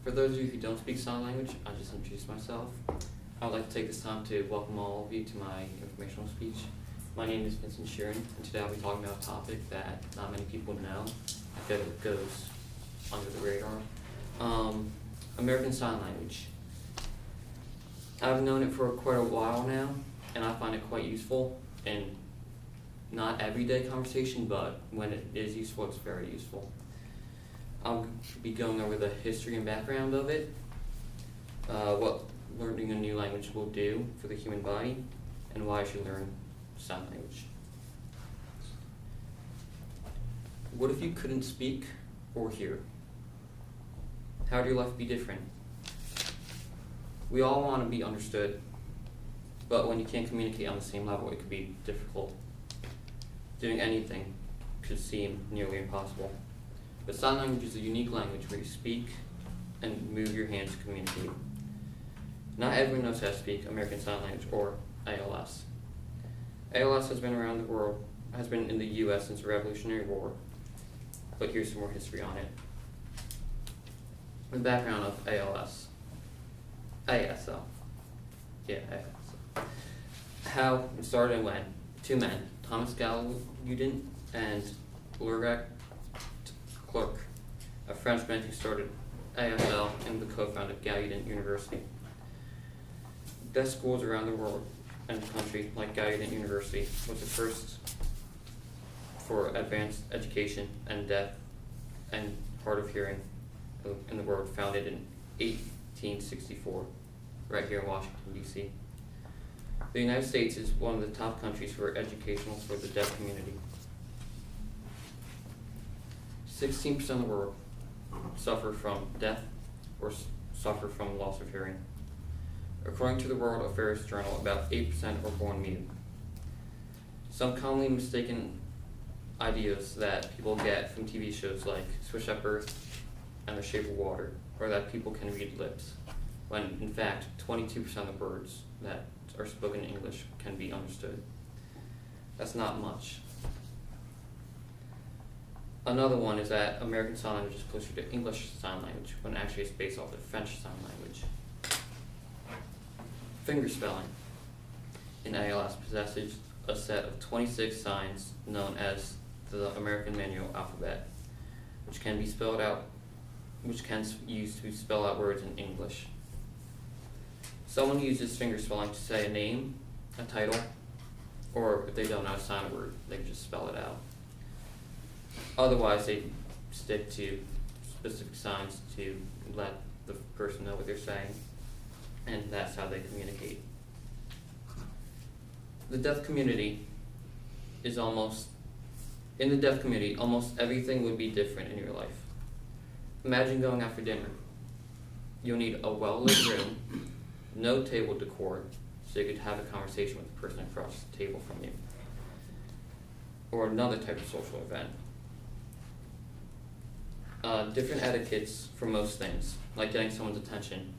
For those of you who don't speak sign language, I'll just introduce myself. I would like to take this time to welcome all of you to my informational speech. My name is Vincent Sheeran, and today I'll be talking about a topic that not many people know. I feel it goes under the radar. American Sign Language. I've known it for quite a while now, and I find it quite useful in not everyday conversation, but when it is useful, it's very useful. I'll be going over the history and background of it, what learning a new language will do for the human body, and why I should learn sign language. What if you couldn't speak or hear? How would your life be different? We all want to be understood, but when you can't communicate on the same level, it could be difficult. Doing anything could seem nearly impossible. But sign language is a unique language where you speak and move your hands to communicate. Not everyone knows how to speak American Sign Language, or ALS. ALS has been around the world, has been in the US since the Revolutionary War, but here's some more history on it. The background of ALS. ASL. Yeah, ASL. How it started and when. Two men, Thomas Gallaudet and Ulrich Clark, a Frenchman who started ASL and the co-founder of Gallaudet University. Deaf schools around the world and the country, like Gallaudet University, was the first for advanced education and deaf and hard of hearing in the world, founded in 1864, right here in Washington, D.C. The United States is one of the top countries for educational for the deaf community. 16% of the world suffer from deaf or suffer from loss of hearing. According to the World Affairs Journal, about 8% are born mute. Some commonly mistaken ideas that people get from TV shows like Switch Up Earth and The Shape of Water are that people can read lips, when in fact 22% of the words that are spoken in English can be understood. That's not much. Another one is that American Sign Language is closer to English Sign Language, when actually it's based off the French Sign Language. Finger spelling in ALS possesses a set of 26 signs known as the American Manual Alphabet, which can be spelled out, which can use to spell out words in English. Someone uses finger spelling to say a name, a title, or if they don't know how to sign a word, they can just spell it out. Otherwise, they stick to specific signs to let the person know what they're saying, and that's how they communicate. The deaf community is almost everything would be different in your life. Imagine going out for dinner. You'll need a well-lit room, no table decor, so you could have a conversation with the person across the table from you, or another type of social event. Different etiquettes for most things, like getting someone's attention.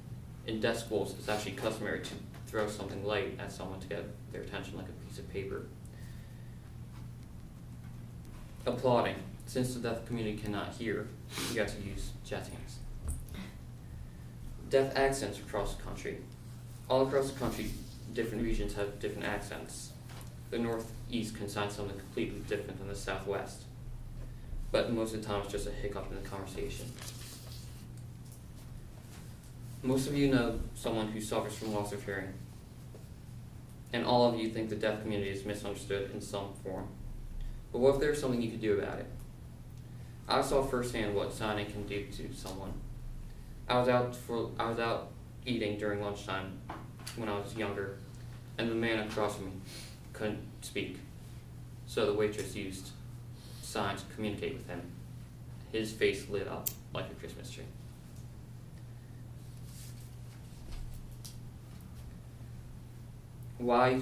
In deaf schools, it's actually customary to throw something light at someone to get their attention, like a piece of paper. Applauding. Since the deaf community cannot hear, you have to use jazz hands. Deaf accents across the country. All across the country, different regions have different accents. The Northeast can sound something completely different than the Southwest, but most of the time it's just a hiccup in the conversation. Most of you know someone who suffers from loss of hearing, and all of you think the deaf community is misunderstood in some form. But what if there's something you could do about it? I saw firsthand what signing can do to someone. I was out eating during lunchtime when I was younger, and the man across from me couldn't speak, so the waitress used signs to communicate with him. His face lit up like a Christmas tree. Why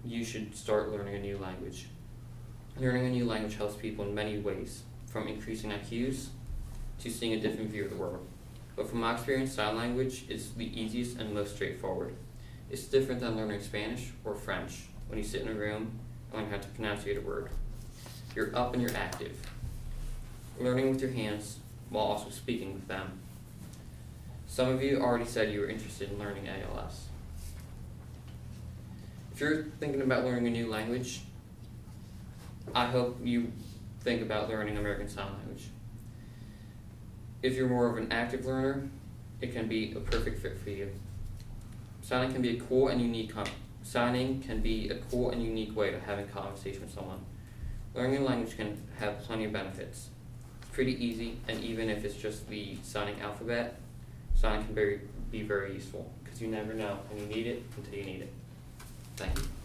you should start learning a new language. Learning a new language helps people in many ways, from increasing IQs to seeing a different view of the world. But from my experience, sign language is the easiest and most straightforward. It's different than learning Spanish or French when you sit in a room and learn how to pronounce a word. You're up and you're active, learning with your hands while also speaking with them. Some of you already said you were interested in learning ALS. If you're thinking about learning a new language, I hope you think about learning American Sign Language. If you're more of an active learner, it can be a perfect fit for you. Signing can be a cool and unique way to have a conversation with someone. Learning a language can have plenty of benefits. It's pretty easy, and even if it's just the signing alphabet, signing can be very useful, because you never know when you need it until you need it. Thank you.